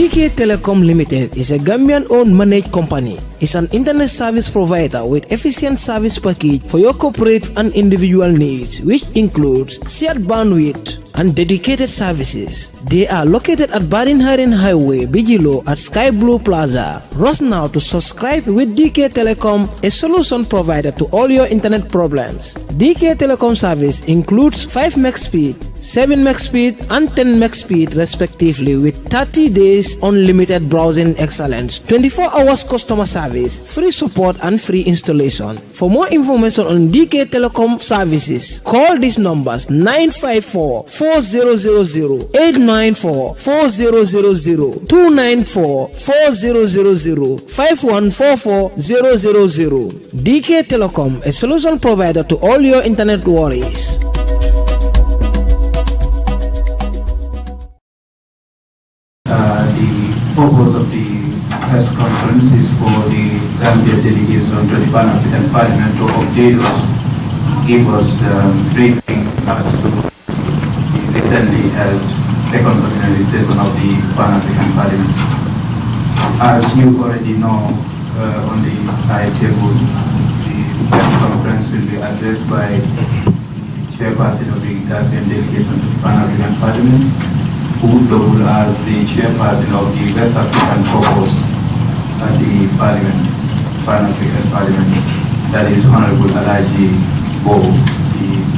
DK Telecom Limited is a Gambian-owned managed company. It's an internet service provider with efficient service package for your corporate and individual needs, which includes shared bandwidth and dedicated services. They are located at Baden-Haring Highway, Bijilo at Sky Blue Plaza. Rush now to subscribe with DK Telecom, a solution provider to all your internet problems. DK Telecom service includes 5 meg speed, 7 meg speed and 10 meg speed respectively, with 30 days unlimited browsing excellence, 24 hours customer service, free support and free installation. For more information on DK Telecom services, call these numbers: 954-4000, 894-4000, 294-4000, 5144-000. DK Telecom, a solution provider to all your internet worries. The purpose of the press conference is for the Gambia delegates on to the Pan-African Parliament to update us, give us briefing as to the recently held second ordinary session of the Pan-African Parliament. As you already know, on the high table, the press conference will be addressed by the chairperson of the Gambian delegation to the Pan-African Parliament, who double as the chairperson of the West African Caucus at the Parliament, Pan-African Parliament. That is Honorable Alaji Bo. He is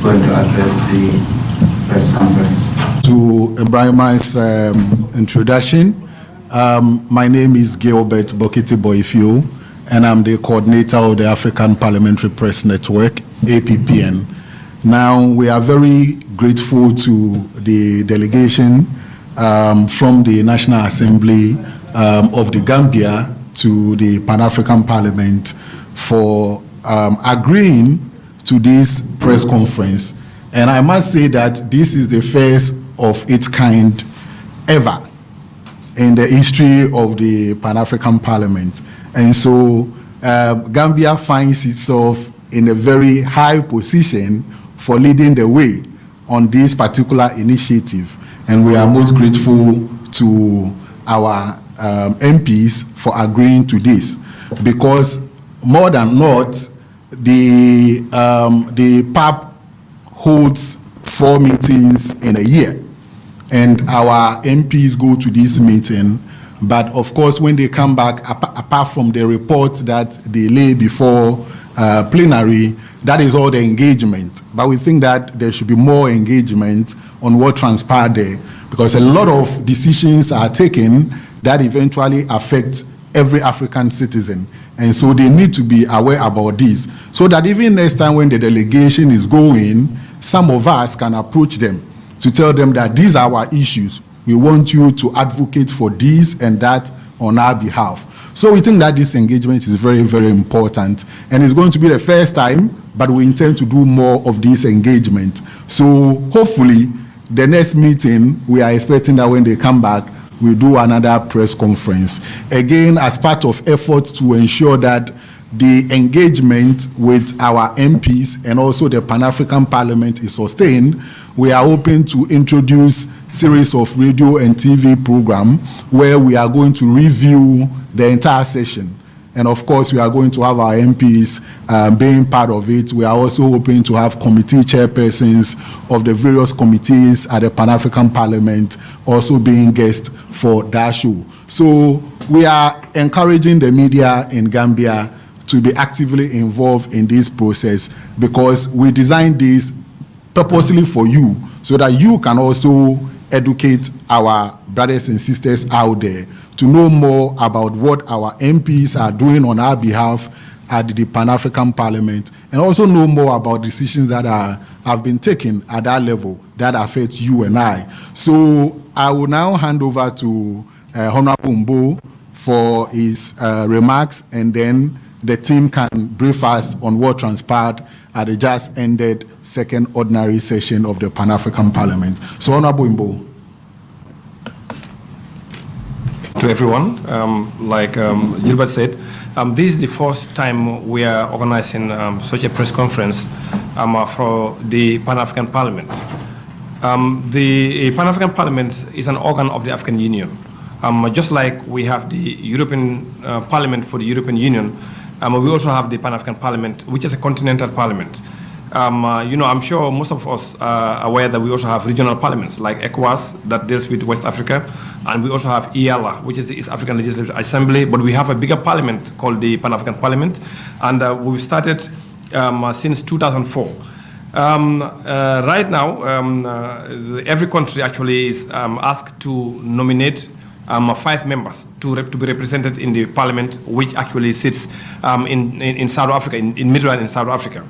going to address the press conference. To Ibrahim's introduction, my name is Gilbert Bokiti Boifio, and I'm the coordinator of the African Parliamentary Press Network, APPN. Now, we are very grateful to the delegation from the National Assembly of the Gambia to the Pan-African Parliament for agreeing to this press conference. And I must say that this is the first of its kind ever in the history of the Pan-African Parliament. And so Gambia finds itself in a very high position for leading the way on this particular initiative. And we are most grateful to our MPs for agreeing to this, because more than not, the PAP holds 4 meetings in a year, and our MPs go to this meeting. But of course, when they come back, apart from the report that they lay before plenary, that is all the engagement. But we think that there should be more engagement on what transpired there, because a lot of decisions are taken that eventually affect every African citizen. And so they need to be aware about this, so that even next time when the delegation is going, some of us can approach them to tell them that these are our issues. We want you to advocate for this and that on our behalf. So we think that this engagement is very, very important. And it's going to be the first time, but we intend to do more of this engagement. So hopefully, the next meeting, we are expecting that when they come back, we'll do another press conference. Again, as part of efforts to ensure that the engagement with our MPs and also the Pan-African Parliament is sustained, we are hoping to introduce series of radio and TV program where we are going to review the entire session. And of course, we are going to have our MPs being part of it. We are also hoping to have committee chairpersons of the various committees at the Pan-African Parliament also being guests for that show. So we are encouraging the media in Gambia to be actively involved in this process, because we designed this purposely for you, so that you can also educate our brothers and sisters out there to know more about what our MPs are doing on our behalf at the Pan-African Parliament, and also know more about decisions that have been taken at that level that affect you and I. So I will now hand over to Honorable Mbo for his remarks, and then the team can brief us on what transpired at the just ended second ordinary session of the Pan-African Parliament. So, Honorable Mbo. To everyone, like Gilbert said, this is the first time we are organizing such a press conference for the Pan-African Parliament. The Pan-African Parliament is an organ of the African Union. Just like we have the European Parliament for the European Union, we also have the Pan-African Parliament, which is a continental parliament. I'm sure most of us are aware that we also have regional parliaments like ECOWAS that deals with West Africa, and we also have EALA, which is the East African Legislative Assembly, but we have a bigger parliament called the Pan-African Parliament, and we started since 2004. Right now, every country actually is asked to nominate 5 members to be represented in the parliament, which actually sits in South Africa, in Midrand in South Africa.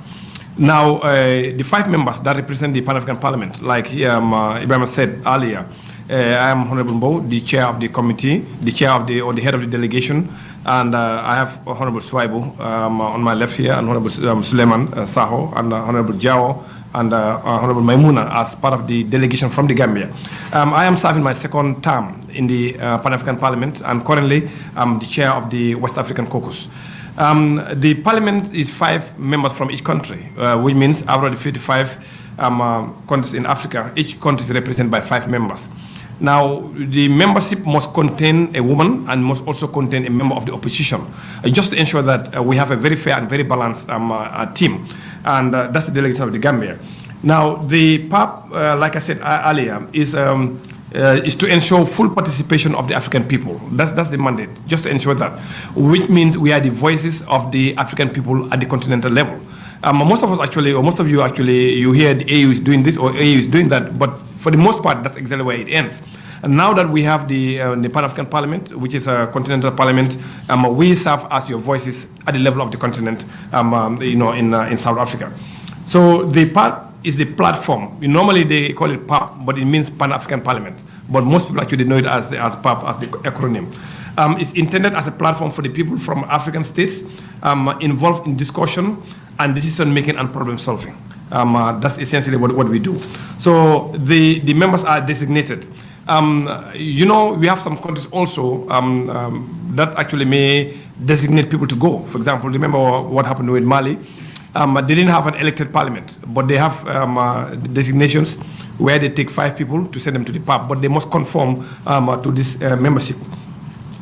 Now, the 5 members that represent the Pan-African Parliament, like Ibrahim said earlier, I am Honorable Mbo, the chair of the committee, the chair of the, or the head of the delegation, and I have Honorable Swaibu on my left here, and Honorable Suleiman Saho, and Honorable Jao, and Honorable Maimuna as part of the delegation from the Gambia. I am serving my 2nd term in the Pan-African Parliament, and currently I'm the chair of the West African Caucus. The parliament is 5 members from each country, which means out of the 55 countries in Africa, each country is represented by 5 members. Now, the membership must contain a woman and must also contain a member of the opposition, just to ensure that we have a very fair and very balanced team. And that's the delegation of the Gambia. Now, the PAP, like I said earlier, is to ensure full participation of the African people. That's the mandate, just to ensure that, which means we are the voices of the African people at the continental level. Most of us actually, or most of you actually, you hear the AU is doing this or AU is doing that, but for the most part, that's exactly where it ends. And now that we have the Pan-African Parliament, which is a continental parliament, we serve as your voices at the level of the continent, in South Africa. So the PAP is the platform. Normally they call it PAP, but it means Pan-African Parliament. But most people actually know it as PAP, as the acronym. It's intended as a platform for the people from African states involved in discussion and decision-making and problem-solving. That's essentially what we do. So the members are designated. We have some countries also that actually may designate people to go. For example, remember what happened with Mali? They didn't have an elected parliament, but they have designations where they take 5 people to send them to the PAP, but they must conform to this membership.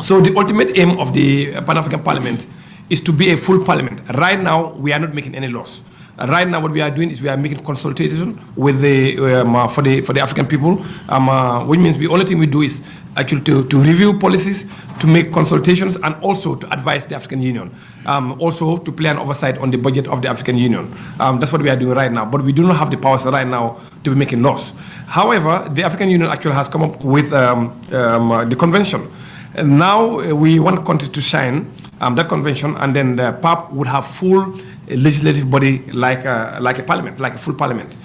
So the ultimate aim of the Pan-African Parliament is to be a full parliament. Right now, we are not making any laws. Right now, what we are doing is we are making consultation with for the African people, which means the only thing we do is actually to review policies, to make consultations, and also to advise the African Union, also to play an oversight on the budget of the African Union. That's what we are doing right now, but we do not have the powers right now to be making laws. However, the African Union actually has come up with the convention. And now we want countries to sign that convention, and then the PAP would have full legislative body like a parliament, like a full parliament.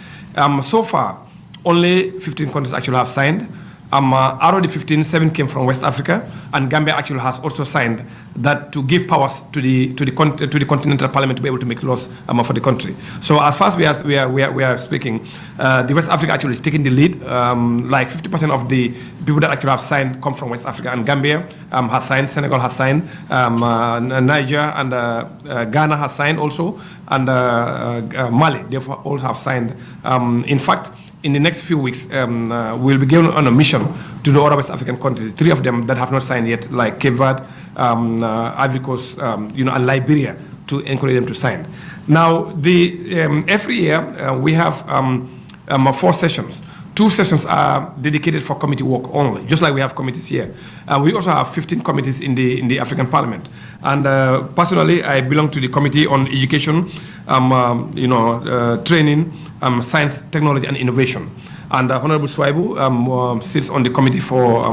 So far, only 15 countries actually have signed. Out of the 15, 7 came from West Africa, and Gambia actually has also signed that to give powers to the continental parliament to be able to make laws for the country. So as far as we are speaking, the West Africa actually is taking the lead. Like 50% of the people that actually have signed come from West Africa, and Gambia has signed, Senegal has signed, Niger and Ghana has signed also, and Mali, they all have signed. In fact, in the next few weeks, we'll be going on a mission to the other West African countries, 3 of them that have not signed yet, like Cape Verde, Ivory Coast, and Liberia, to encourage them to sign. Now, every year we have 4 sessions. 2 sessions are dedicated for committee work only, just like we have committees here. We also have 15 committees in the African Parliament. And personally, I belong to the Committee on Education, Training, Science, Technology, and Innovation. And Honorable Swaibu sits on the Committee for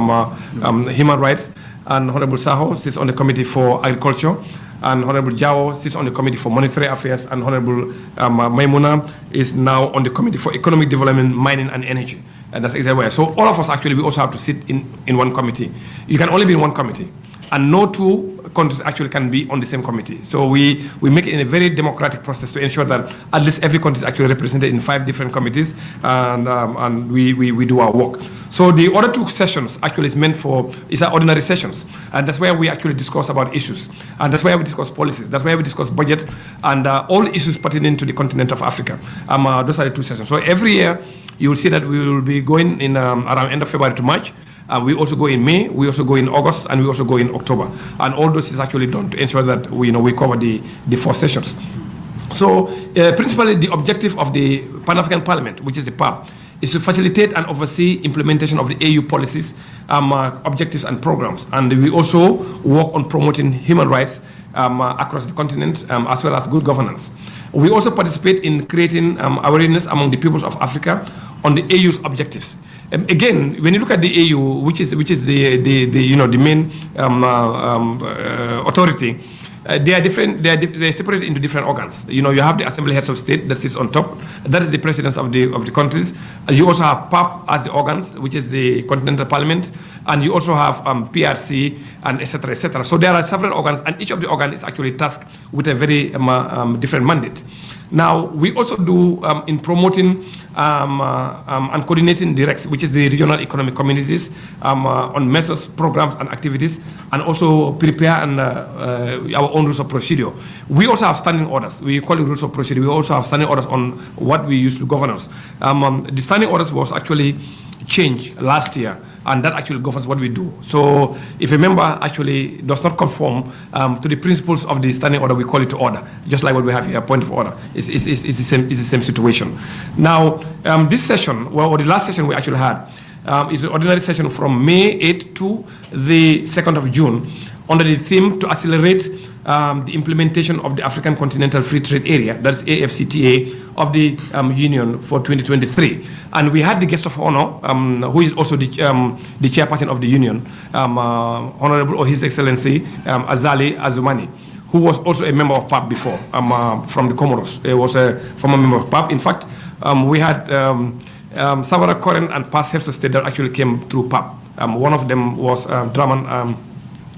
Human Rights, and Honorable Saho sits on the Committee for Agriculture, and Honorable Jao sits on the Committee for Monetary Affairs, and Honorable Maimuna is now on the Committee for Economic Development, Mining, and Energy. And that's exactly where. So all of us actually, we also have to sit in one committee. You can only be in one committee, and no 2 countries actually can be on the same committee. So we make it in a very democratic process to ensure that at least every country is actually represented in 5 different committees, and we do our work. So the other 2 sessions actually is ordinary sessions. And that's where we actually discuss about issues. And that's where we discuss policies. That's where we discuss budget and all issues pertaining to the continent of Africa. Those are the 2 sessions. So every year, you will see that we will be going in around end of February to March. We also go in May, we also go in August, and we also go in October. And all this is actually done to ensure that we cover the 4 sessions. So principally the objective of the Pan-African Parliament, which is the PAP, is to facilitate and oversee implementation of the AU policies, objectives and programs. And we also work on promoting human rights across the continent, as well as good governance. We also participate in creating awareness among the peoples of Africa on the AU's objectives. Again, when you look at the AU, which is the main authority, they are different. They are separated into different organs. You have the Assembly Heads of State that sits on top. That is the presidents of the countries. You also have PAP as the organs, which is the Continental Parliament, and you also have PRC and etc. etc. So there are several organs, and each of the organs is actually tasked with a very different mandate. Now, we also do in promoting and coordinating the RECs, which is the regional economic communities, on measures, programs, and activities, and also prepare our own rules of procedure. We also have standing orders. We call it rules of procedure. We also have standing orders on what we use to govern us. The standing orders was actually changed last year, and that actually governs what we do. So if a member actually does not conform to the principles of the standing order, we call it to order, just like what we have here, point of order. It's the same situation. Now, this session, or the last session we actually had, is the ordinary session from May 8th to the 2nd of June, under the theme to accelerate the implementation of the African Continental Free Trade Area, that's AFCTA, of the Union for 2023. And we had the guest of honor, who is also the chairperson of the Union, Honorable His Excellency Azali Azumani, who was also a member of PAP before, from the Comoros. He was a former member of PAP. In fact, we had several current and past heads of state that actually came through PAP. One of them was Draman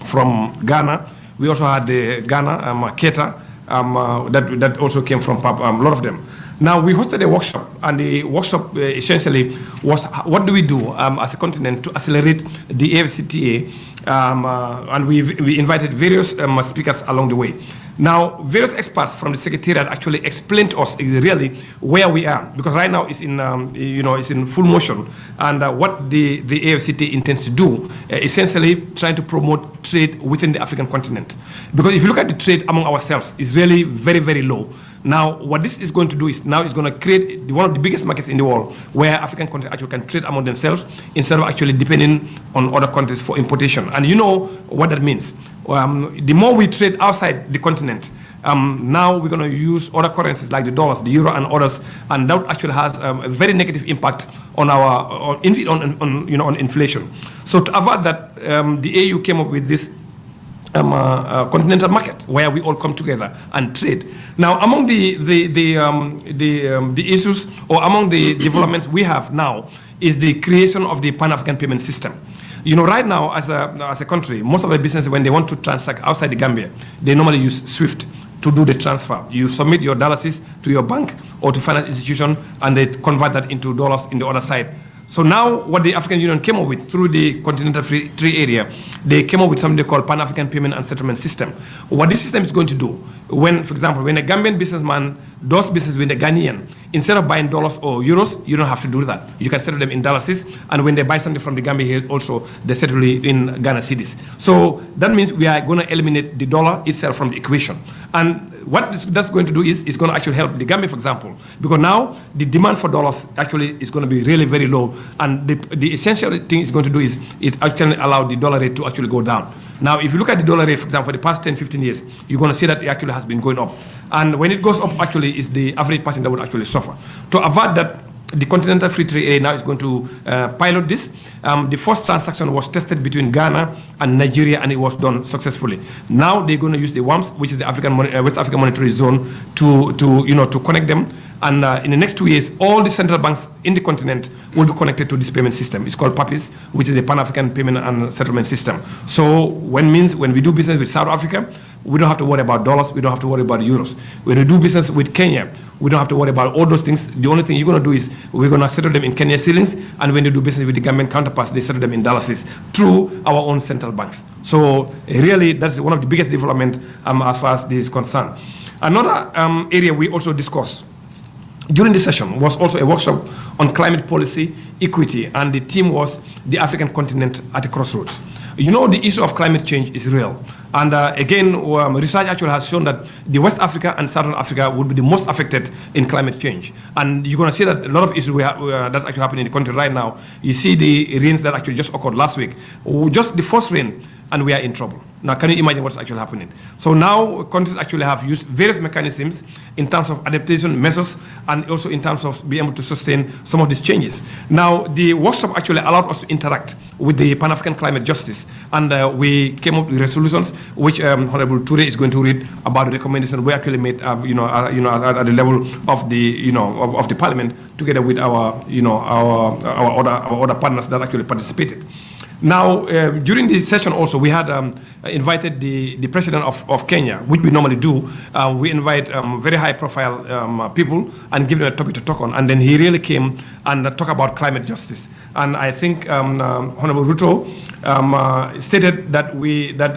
from Ghana. We also had the Ghana, Keta, that also came from PAP, a lot of them. Now, we hosted a workshop, and the workshop essentially was what do we do as a continent to accelerate the AFCTA, and we invited various speakers along the way. Now, various experts from the Secretariat actually explained to us really where we are, because right now it's in, it's in full motion, and what the AFCTA intends to do, essentially trying to promote trade within the African continent. Because if you look at the trade among ourselves, it's really very, very low. Now, what this is going to do is now it's going to create one of the biggest markets in the world where African countries actually can trade among themselves instead of actually depending on other countries for importation. And you know what that means. The more we trade outside the continent, now we're going to use other currencies like the dollars, the euro, and others, and that actually has a very negative impact on our on inflation. So to avoid that, the AU came up with this continental market where we all come together and trade. Now, among the issues, or among the developments we have now, is the creation of the Pan-African payment system. Right now, as a country, most of the businesses, when they want to transact outside the Gambia, they normally use SWIFT to do the transfer. You submit your dollars to your bank or to financial institution, and they convert that into dollars in the other side. So now, what the African Union came up with through the Continental Free Trade Area, they came up with something they call Pan-African Payment and Settlement System. What this system is going to do, when, for example, when a Gambian businessman does business with a Ghanaian, instead of buying dollars or euros, you don't have to do that. You can settle them in dollars, and when they buy something from the Gambia here, also they settle it in Ghana cedis. So that means we are going to eliminate the dollar itself from the equation. And what that's going to do is it's going to actually help the Gambia, for example, because now the demand for dollars actually is going to be really, very low, and the essential thing it's going to do is actually allow the dollar rate to actually go down. Now, if you look at the dollar rate, for example, for the past 10, 15 years, you're going to see that it actually has been going up. And when it goes up, actually, is the average person that would actually suffer. To avoid that, the Continental Free Trade Area now is going to pilot this. The first transaction was tested between Ghana and Nigeria, and it was done successfully. Now they're going to use the WAMS, which is the West African Monetary Zone, to connect them. And in the next 2 years, all the central banks in the continent will be connected to this payment system. It's called PAPIS, which is the Pan-African Payment and Settlement System. So when we do business with South Africa, we don't have to worry about dollars, we don't have to worry about euros. When we do business with Kenya, we don't have to worry about all those things. The only thing you're going to do is we're going to settle them in Kenya shillings, and when you do business with the Gambian counterparts, they settle them in dollars through our own central banks. So really, that's one of the biggest developments as far as this is concerned. Another area we also discussed during the session was also a workshop on climate policy, equity, and the theme was the African continent at a crossroads. You know, the issue of climate change is real. And again, research actually has shown that the West Africa and Southern Africa would be the most affected in climate change. And you're going to see that a lot of issues that's actually happening in the country right now. You see the rains that actually just occurred last week. Just the first rain, and we are in trouble. Now, can you imagine what's actually happening? So now countries actually have used various mechanisms in terms of adaptation measures and also in terms of being able to sustain some of these changes. Now, the workshop actually allowed us to interact with the Pan-African Climate Justice, and we came up with resolutions which Honorable Toure is going to read about the recommendation we actually made, at the level of the, of the Parliament, together with our other partners that actually participated. Now, during this session also, we had invited the president of Kenya, which we normally do. We invite very high-profile people and give them a topic to talk on. And then he really came and talked about climate justice. And I think Honorable Ruto stated that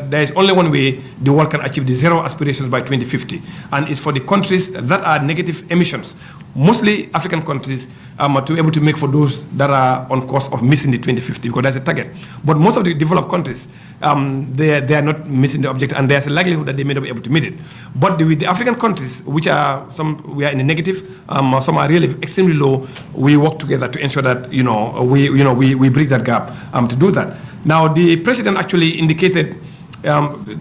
there is only one way the world can achieve the zero aspirations by 2050. And it's for the countries that are negative emissions, mostly African countries, to be able to make for those that are on course of missing the 2050, because that's a target. But most of the developed countries, they are not missing the objective, and there's a likelihood that they may not be able to meet it. But the African countries, which are we are in the negative, some are really extremely low, we work together to ensure that we bridge that gap to do that. Now, the president actually indicated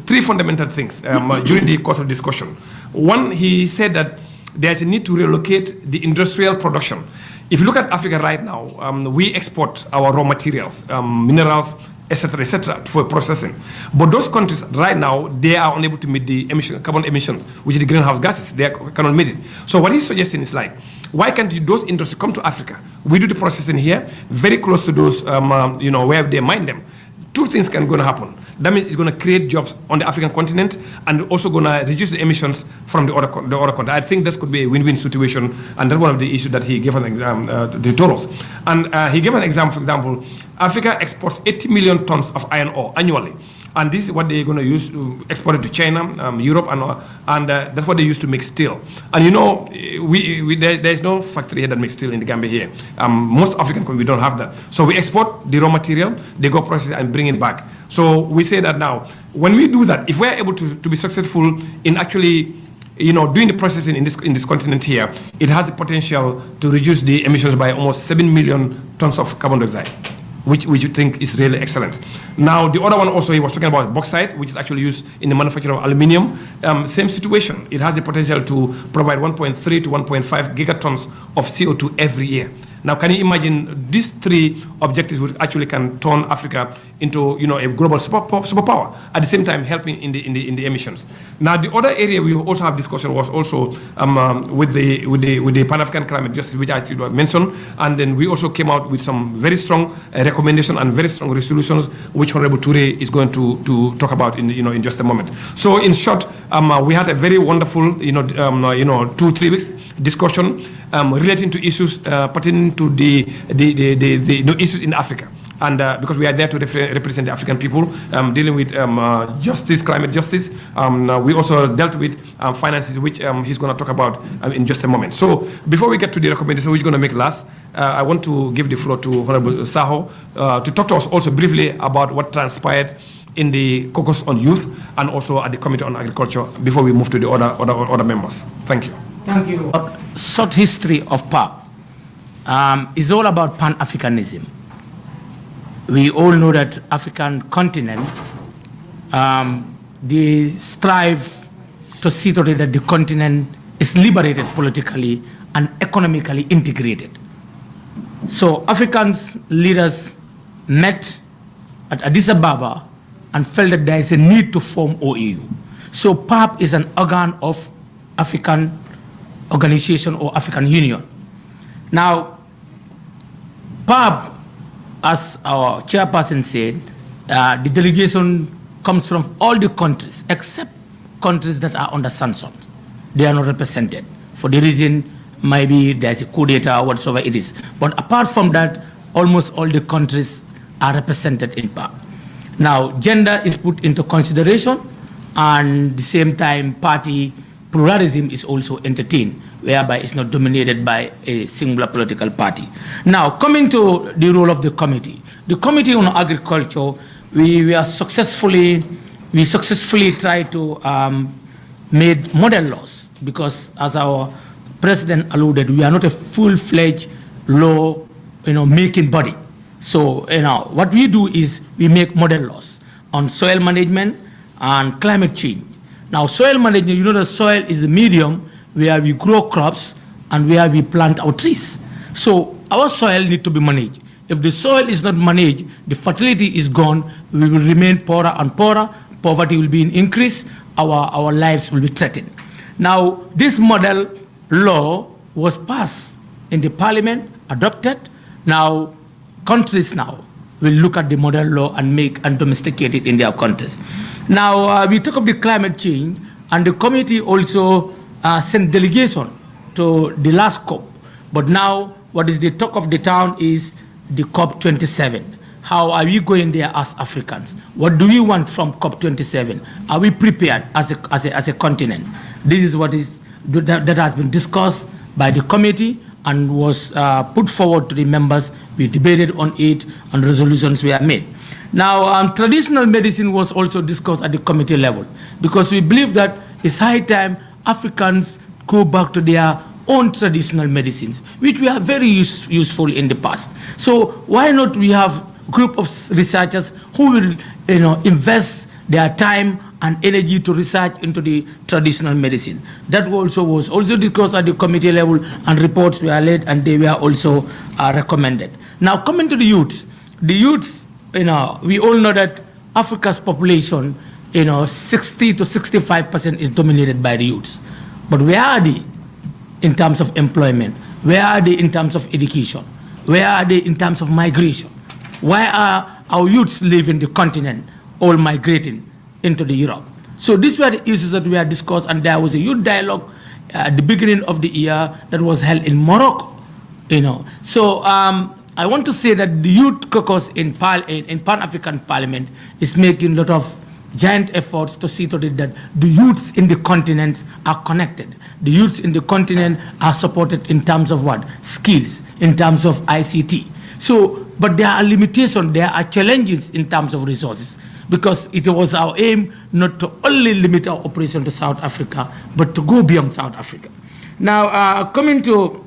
three fundamental things during the course of discussion. One, he said that there's a need to relocate the industrial production. If you look at Africa right now, we export our raw materials, minerals, etc., for processing. But those countries right now, they are unable to meet the carbon emissions, which is the greenhouse gases. They cannot meet it. So what he's suggesting is like, why can't those industries come to Africa? We do the processing here, very close to those, where they mine them. Two things can going to happen. That means it's going to create jobs on the African continent and also going to reduce the emissions from the other country. I think this could be a win-win situation, and that's one of the issues that he gave an example. They told us, and he gave an example. For example, Africa exports 80 million tons of iron ore annually, and this is what they're going to use to export it to China, Europe, and that's what they use to make steel. And there's no factory here that makes steel in the Gambia here. Most African countries, we don't have that. So we export the raw material, they go process it and bring it back. So we say that now, when we do that, if we're able to be successful in actually doing the processing in this continent here, it has the potential to reduce the emissions by almost 7 million tons of carbon dioxide, which you think is really excellent. Now, the other one also, he was talking about bauxite, which is actually used in the manufacture of aluminium. Same situation. It has the potential to provide 1.3 to 1.5 gigatons of CO2 every year. Now, can you imagine these three objectives which actually can turn Africa into a global superpower, at the same time helping in the emissions. Now, the other area we also have discussion was also with the Pan-African Climate Justice, which I mentioned, and then we also came out with some very strong recommendations and very strong resolutions, which Honorable Toure is going to talk about in just a moment. So, in short, we had a very wonderful 2-3 weeks discussion relating to issues pertaining to the issues in Africa. And because we are there to represent the African people, dealing with justice, climate justice, we also dealt with finances, which he's going to talk about in just a moment. So before we get to the recommendation we're going to make last, I want to give the floor to Honorable Saho to talk to us also briefly about what transpired in the caucus on youth and also at the Committee on Agriculture before we move to the other members. Thank you. Thank you. Short history of PAP is all about Pan-Africanism. We all know that African continent, they strive to see to it that the continent is liberated politically and economically integrated. So African leaders met at Addis Ababa and felt that there is a need to form OAU. So PAP is an organ of African organization or African Union. Now, PAB, as our chairperson said, the delegation comes from all the countries except countries that are under sanctions. They are not represented for the reason maybe there's a coup d'etat or whatsoever it is. But apart from that, almost all the countries are represented in PAB. Now, gender is put into consideration, and at the same time, party pluralism is also entertained, whereby it's not dominated by a singular political party. Now, coming to the role of the committee. The Committee on Agriculture, we successfully tried to make model laws, because as our president alluded, we are not a full-fledged law making body. So what we do is we make model laws on soil management and climate change. Now, soil management, the soil is the medium where we grow crops and where we plant our trees. So our soil needs to be managed. If the soil is not managed, the fertility is gone, we will remain poorer and poorer, poverty will be in increase, our lives will be threatened. Now, this model law was passed in the parliament, adopted. Now, countries now will look at the model law and make and domesticate it in their countries. Now, we talk of the climate change, and the committee also sent delegation to the last COP. But now, what is the talk of the town is the COP27. How are we going there as Africans? What do we want from COP27? Are we prepared as a continent? This is what that has been discussed by the committee and was put forward to the members. We debated on it and resolutions were made. Now, traditional medicine was also discussed at the committee level, because we believe that it's high time Africans go back to their own traditional medicines, which we are very useful in the past. So why not we have a group of researchers who will invest their time and energy to research into the traditional medicine. That also was also discussed at the committee level, and reports were laid and they were also recommended. Now, coming to the youths, we all know that Africa's population, 60 to 65% is dominated by the youths. But where are they in terms of employment? Where are they in terms of education? Where are they in terms of migration? Why are our youths leaving the continent, all migrating into the Europe? So these were the issues that we had discussed, and there was a youth dialogue at the beginning of the year that was held in Morocco. So I want to say that the youth caucus in Pan-African Parliament is making a lot of giant efforts to see to it that the youths in the continent are connected. The youths in the continent are supported in terms of what? Skills, in terms of ICT. So, but there are limitations, there are challenges in terms of resources, because it was our aim not to only limit our operation to South Africa, but to go beyond South Africa. Now, coming to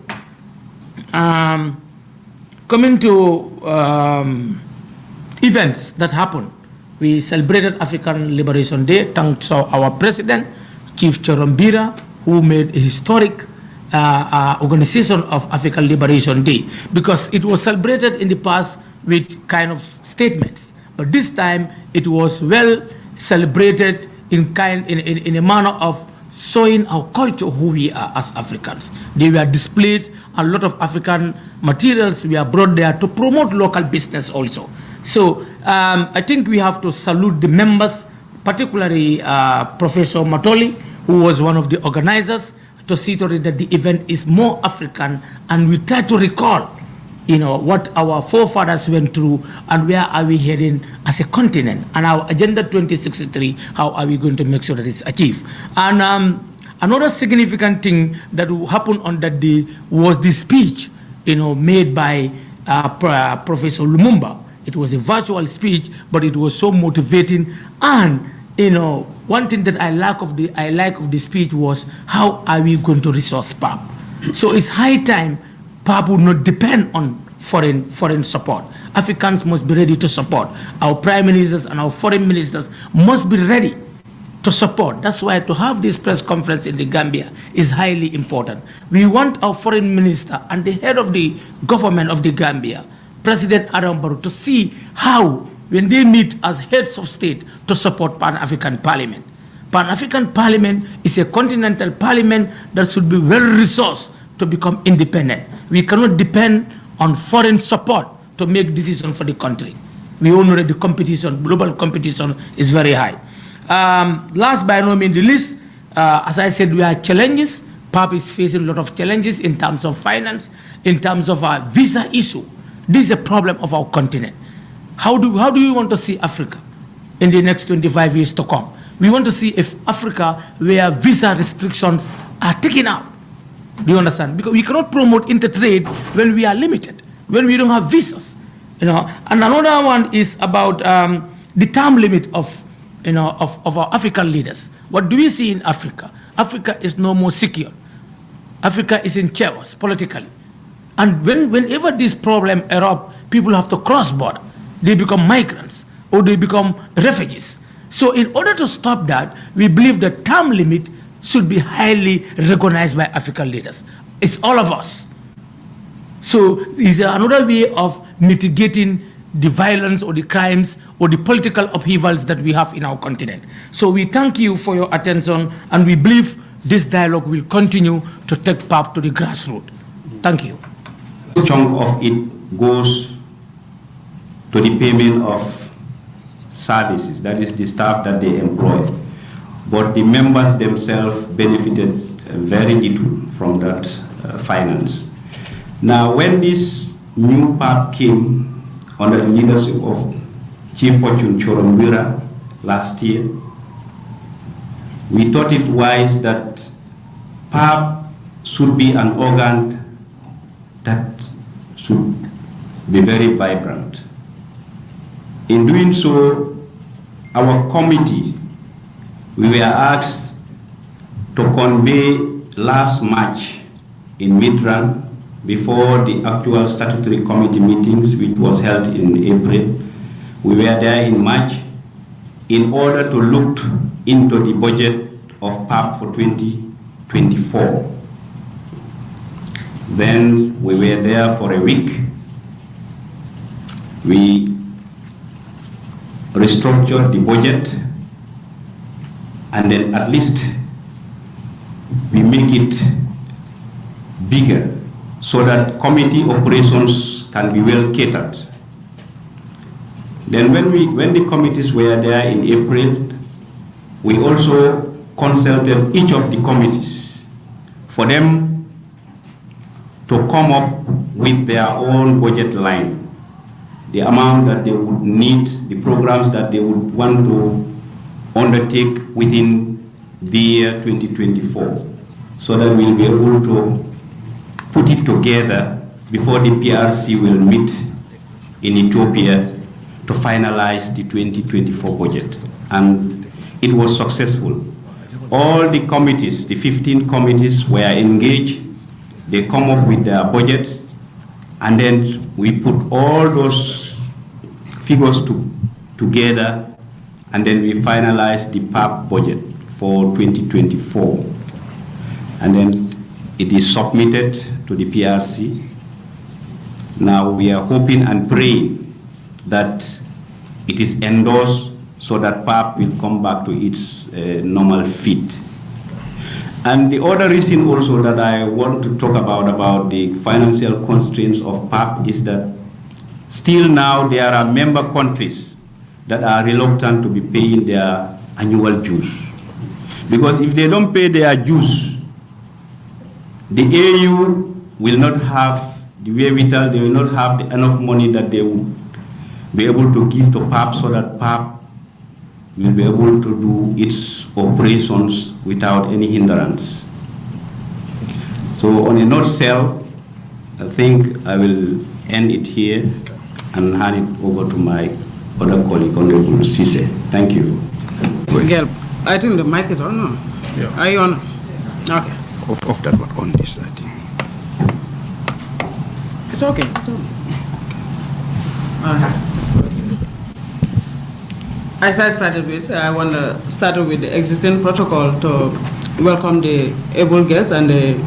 events that happen. We celebrated African Liberation Day, thanks to our president, Chief Chorombira, who made a historic organization of African Liberation Day, because it was celebrated in the past with kind of statements. But this time, it was well celebrated in a manner of showing our culture, who we are as Africans. They were displayed, a lot of African materials were brought there to promote local business also. So I think we have to salute the members, particularly Professor Matoli, who was one of the organizers, to see to it that the event is more African, and we try to recall what our forefathers went through and where are we heading as a continent, and our Agenda 2063, how are we going to make sure that it's achieved. And another significant thing that happened on that day was the speech made by Professor Lumumba. It was a virtual speech, but it was so motivating. And one thing that I like of the speech was, how are we going to resource PAB? So it's high time PAB would not depend on foreign support. Africans must be ready to support. Our prime ministers and our foreign ministers must be ready to support. That's why to have this press conference in the Gambia is highly important. We want our foreign minister and the head of the government of the Gambia, President Adam Barrow, to see how, when they meet as heads of state, to support Pan-African Parliament. Pan-African Parliament is a continental parliament that should be well-resourced to become independent. We cannot depend on foreign support to make decisions for the country. We all know that the competition, global competition, is very high. Last but no means the least, as I said, we have challenges. PAP is facing a lot of challenges in terms of finance, in terms of our visa issue. This is a problem of our continent. How do we want to see Africa in the next 25 years to come? We want to see if Africa, where visa restrictions are taken out. Do you understand? Because we cannot promote intertrade when we are limited, when we don't have visas. And another one is about the term limit of our African leaders. What do we see in Africa? Africa is no more secure. Africa is in chaos politically. And whenever this problem erupts, people have to cross border. They become migrants or they become refugees. So in order to stop that, we believe the term limit should be highly recognized by African leaders. It's all of us. So is another way of mitigating the violence or the crimes or the political upheavals that we have in our continent. So we thank you for your attention, and we believe this dialogue will continue to take PAP to the grassroots. Thank you. A chunk of it goes to the payment of services, that is the staff that they employ. But the members themselves benefited very little from that finance. Now, when this new PAP came under the leadership of Chief Fortune Choromwira last year, we thought it wise that PAP should be an organ that should be very vibrant. In doing so, our committee, we were asked to convey last March in Midran before the actual statutory committee meetings, which was held in April. We were there in March in order to look into the budget of PAP for 2024. Then we were there for a week. We restructured the budget, and then at least we make it bigger so that committee operations can be well catered. Then when the committees were there in April, we also consulted each of the committees for them to come up with their own budget line, the amount that they would need, the programs that they would want to undertake within the year 2024, so that we'll be able to put it together before the PRC will meet in Ethiopia to finalize the 2024 budget. And it was successful. All the committees, the 15 committees were engaged. They come up with their budgets, and then we put all those figures together, and then we finalized the PAP budget for 2024. And then it is submitted to the PRC. Now we are hoping and praying that it is endorsed so that PAP will come back to its normal fit. And the other reason also that I want to talk about the financial constraints of PAP is that still now there are member countries that are reluctant to be paying their annual dues. Because if they don't pay their dues, the AU will not have the wherewithal, they will not have enough money that they would be able to give to PAP so that PAP will be able to do its operations without any hindrance. So on a nutshell, I think I will end it here and hand it over to my other colleague, Honorable Cisse. Thank you. Miguel, I think the mic is on. No? Yeah. Are you on? Okay. Off that one, on this, I think. It's okay. It's okay. All right. As I started with, I want to start with the existing protocol to welcome the able guests and the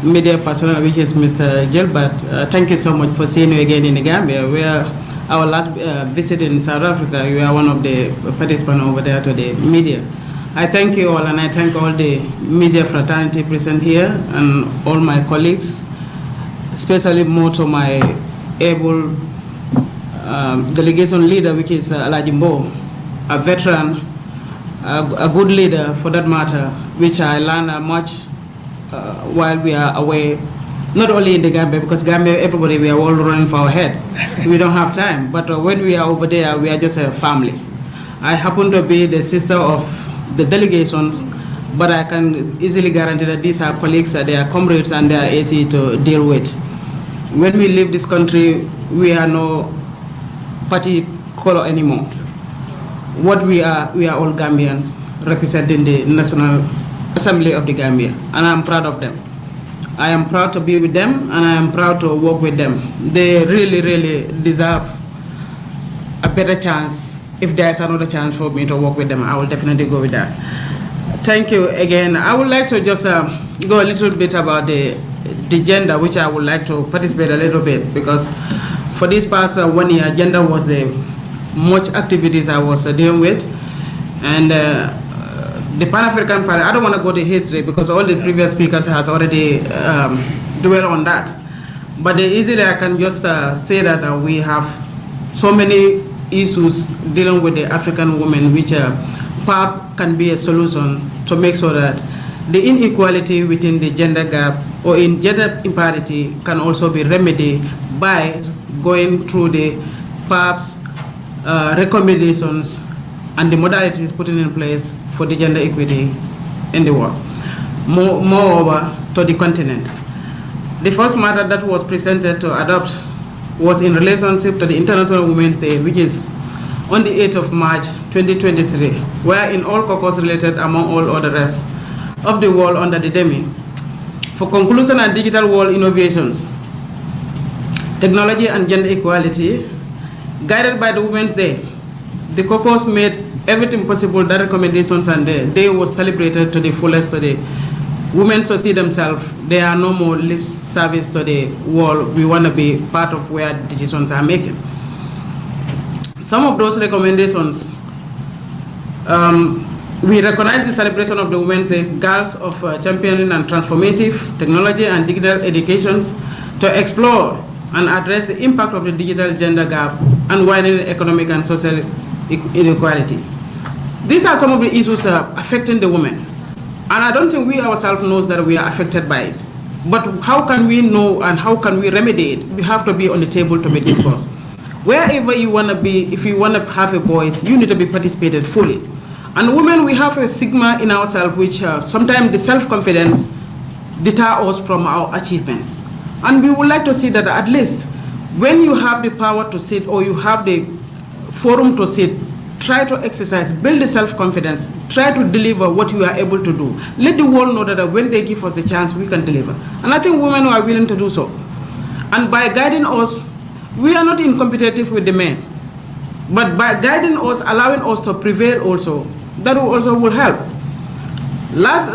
media personnel, which is Mr. Gilbert. Thank you so much for seeing you again in the Gambia. We are our last visit in South Africa. You are one of the participants over there to the media. I thank you all, and I thank all the media fraternity present here and all my colleagues, especially more to my able delegation leader, which is Alajimbo, a veteran, a good leader for that matter, which I learned much while we are away, not only in the Gambia, because Gambia, everybody, we are all running for our heads. We don't have time, but when we are over there, we are just a family. I happen to be the sister of the delegations, but I can easily guarantee that these are colleagues, they are comrades, and they are easy to deal with. When we leave this country, we are no party color anymore. What we are all Gambians representing the National Assembly of the Gambia, and I'm proud of them. I am proud to be with them, and I am proud to work with them. They really, really deserve a better chance. If there's another chance for me to work with them, I will definitely go with that. Thank you again. I would like to just go a little bit about the gender, which I would like to participate a little bit, because for this past 1 year, gender was the much activities I was dealing with. And the Pan-African Party, I don't want to go to history because all the previous speakers has already dwelled on that. But easily I can just say that we have so many issues dealing with the African women, which PAP can be a solution to make sure that the inequality within the gender gap or in gender imparity can also be remedied by going through the PAP's recommendations and the modalities put in place for the gender equity in the world. Moreover, to the continent. The first matter that was presented to adopt was in relationship to the International Women's Day, which is on the 8th of March 2023, where in all caucus related among all other rest of the world under the DEMI, for conclusion and digital world innovations, technology and gender equality, guided by the Women's Day, the caucus made everything possible, that recommendations, and the day was celebrated to the fullest today. Women to see themselves, they are no more lip service to the world. We want to be part of where decisions are making. Some of those recommendations, we recognize the celebration of the Women's Day, goals of championing and transformative technology and digital educations to explore and address the impact of the digital gender gap and widening economic and social inequality. These are some of the issues affecting the women. And I don't think we ourselves knows that we are affected by it. But how can we know and how can we remedy it? We have to be on the table to be discussed. Wherever you want to be, if you want to have a voice, you need to be participated fully. And women, we have a stigma in ourselves, which sometimes the self-confidence deter us from our achievements. And we would like to see that at least when you have the power to sit or you have the forum to sit, try to exercise, build the self-confidence, try to deliver what you are able to do. Let the world know that when they give us the chance, we can deliver. And I think women are willing to do so. And by guiding us, we are not in competitive with the men. But by guiding us, allowing us to prevail also, that also will help. Last,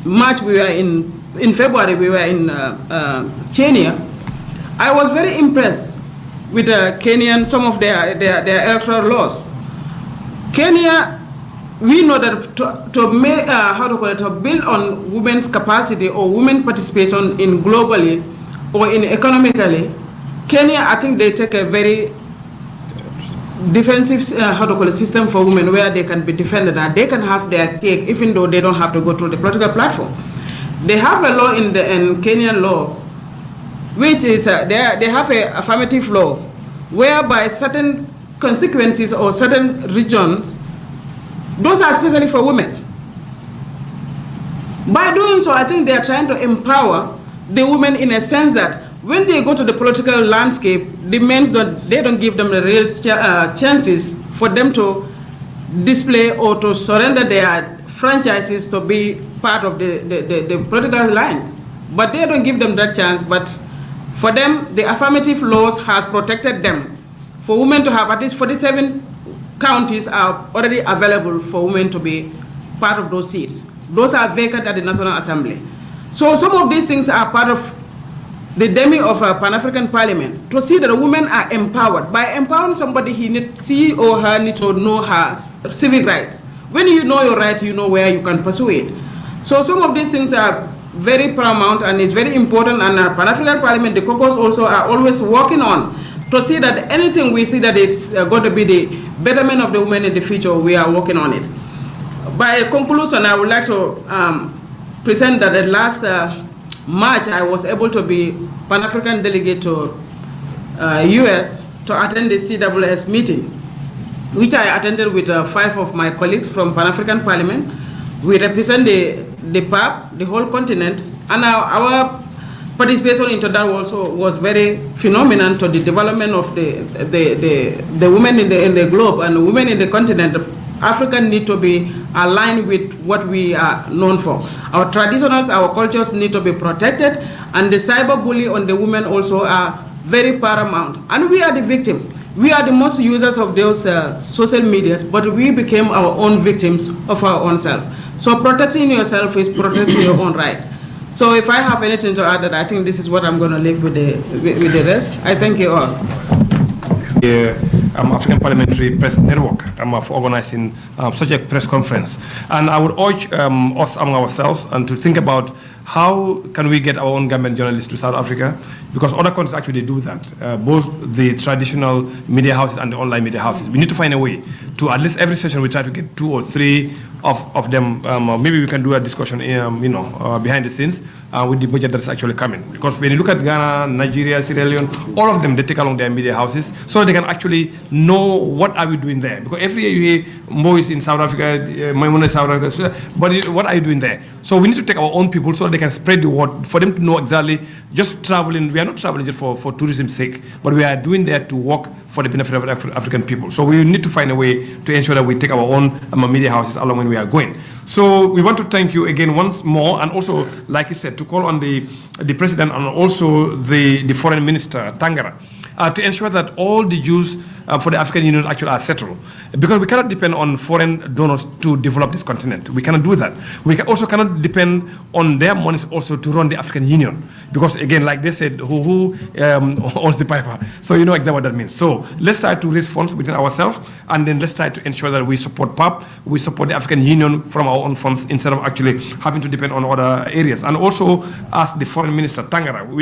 March, we were in February, we were in Kenya. I was very impressed with Kenyan, some of their electoral laws. Kenya, we know that to build on women's capacity or women's participation in globally or in economically, Kenya, I think they take a very defensive system for women where they can be defended and they can have their cake even though they don't have to go through the political platform. They have a law in Kenyan law, which is they have a affirmative law, whereby certain constituencies or certain regions, those are especially for women. By doing so, I think they are trying to empower the women in a sense that when they go to the political landscape, the men don't give them the real chances for them to display or to surrender their franchises to be part of the political lines. But they don't give them that chance. But for them, the affirmative laws has protected them. For women to have at least 47 counties are already available for women to be part of those seats. Those are vacant at the National Assembly. So some of these things are part of the demi of a Pan-African Parliament, to see that women are empowered. By empowering somebody, he or her needs to know her civic rights. When you know your rights, you know where you can pursue it. So some of these things are very paramount and it's very important, and Pan-African Parliament, the caucus also are always working on to see that anything we see that it's going to be the betterment of the women in the future, we are working on it. By conclusion, I would like to present that the last March, I was able to be Pan-African delegate to US to attend the CWS meeting, which I attended with 5 of my colleagues from Pan-African Parliament. We represent the PAP, the whole continent, and our participation into that also was very phenomenal to the development of the women in the globe and the women in the continent. Africa need to be aligned with what we are known for. Our traditionals, our cultures need to be protected, and the cyberbully on the women also are very paramount. And we are the victim. We are the most users of those social medias, but we became our own victims of our own self. So protecting yourself is protecting your own right. So if I have anything to add, I think this is what I'm going to leave with the rest. I thank you all. African Parliamentary Press Network for organizing such a press conference. And I would urge us among ourselves and to think about how can we get our own Gambian journalists to South Africa, because other countries actually do that, both the traditional media houses and the online media houses. We need to find a way to, at least every session, we try to get 2 or 3 of them. Maybe we can do a discussion behind the scenes with the budget that's actually coming. Because when you look at Ghana, Nigeria, Sierra Leone, all of them, they take along their media houses so they can actually know what are we doing there. Because every year you hear Mo is in South Africa, Maimuna is South Africa, but what are you doing there? So we need to take our own people so they can spread the word, for them to know exactly, just traveling, we are not traveling just for tourism's sake, but we are doing that to work for the benefit of African people. So we need to find a way to ensure that we take our own media houses along when we are going. So we want to thank you again once more, and also, like I said, to call on the President and also the Foreign Minister, Tangara, to ensure that all the dues for the African Union actually are settled. Because we cannot depend on foreign donors to develop this continent. We cannot do that. We also cannot depend on their monies also to run the African Union. Because again, like they said, who owns the piper? So you know exactly what that means. So let's try to raise funds within ourselves, and then let's try to ensure that we support PAP, we support the African Union from our own funds instead of actually having to depend on other areas. And also ask the Foreign Minister, Tangara, who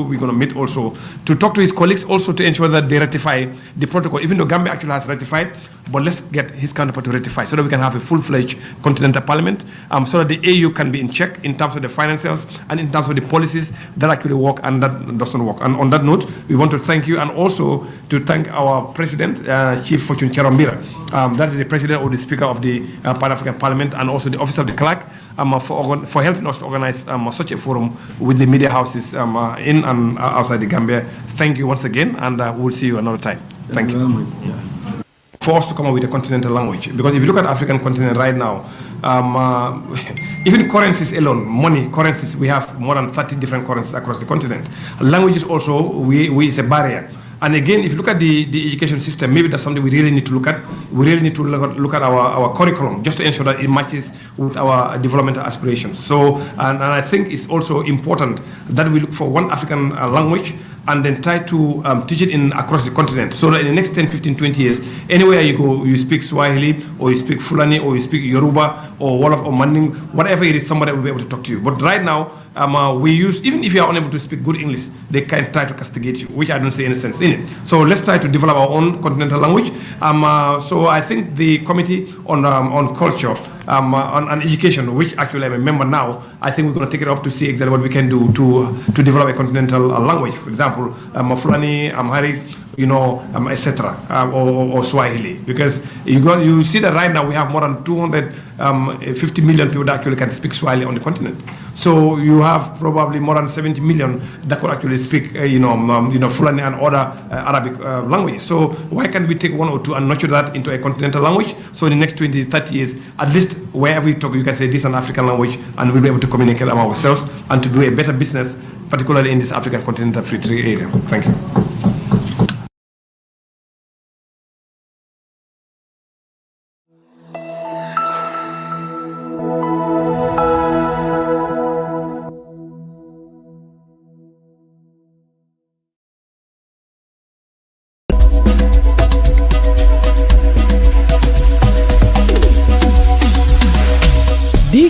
we're gonna meet also, to talk to his colleagues also to ensure that they ratify the protocol, even though Gambia actually has ratified, but let's get his counterpart to ratify so that we can have a full-fledged continental parliament, so that the AU can be in check in terms of the financials and in terms of the policies that actually work and that doesn't work. And on that note, we want to thank you, and also to thank our President, Chief Fortune Charambira. That is the President or the Speaker of the Pan-African Parliament, and also the Office of the Clerk, for helping us to organize such a forum with the media houses in and outside the Gambia. Thank you once again, and we'll see you another time. Thank you. For us to come up with a continental language, because if you look at African continent right now, even currencies alone, money, currencies, we have more than 30 different currencies across the continent. Languages also, is a barrier. And again, if you look at the education system, maybe that's something we really need to look at. We really need to look at our curriculum just to ensure that it matches with our developmental aspirations. So, and I think it's also important that we look for one African language and then try to teach it across the continent, so that in the next 10, 15, 20 years, anywhere you go, you speak Swahili, or you speak Fulani, or you speak Yoruba, or Wolof, or Manding, whatever it is, somebody will be able to talk to you. But right now, we use, even if you are unable to speak good English, they can try to castigate you, which I don't see any sense in it. So let's try to develop our own continental language. So I think the Committee on Culture, on education, which actually I'm a member now, I think we're going to take it up to see exactly what we can do to develop a continental language. For example, Fulani, Amharic, etc., or Swahili, because you see that right now we have more than 250 million people that actually can speak Swahili on the continent. So you have probably more than 70 million that could actually speak, Fulani and other Arabic languages. So why can't we take 1 or 2 and nurture that into a continental language? So in the next 20, 30 years, at least wherever we talk, you can say this is an African language, and we'll be able to communicate among ourselves and to do a better business, particularly in this African continental free trade area. Thank you.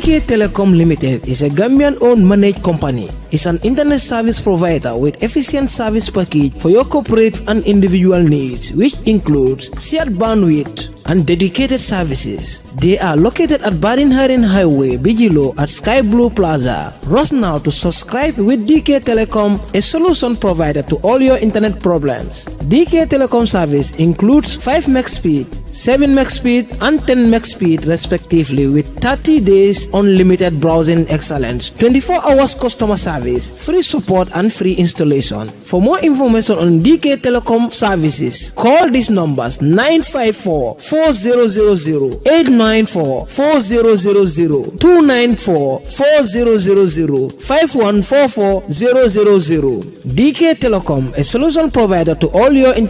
DK Telecom Limited is a Gambian-owned managed company. It's an internet service provider with efficient service package for your corporate and individual needs, which includes shared bandwidth and dedicated services. They are located at Barinharin Highway, Bijilo at Sky Blue Plaza. Rush now to subscribe with DK Telecom, a solution provider to all your internet problems. DK Telecom service includes 5 meg speed, 7 meg speed and 10 meg speed respectively, with 30 days unlimited browsing excellence, 24 hours customer service, free support and free installation. For more information on DK Telecom services, call these numbers: 954-4000, 894-4000, 294-4000, 5144-000. DK Telecom, a solution provider to all your internet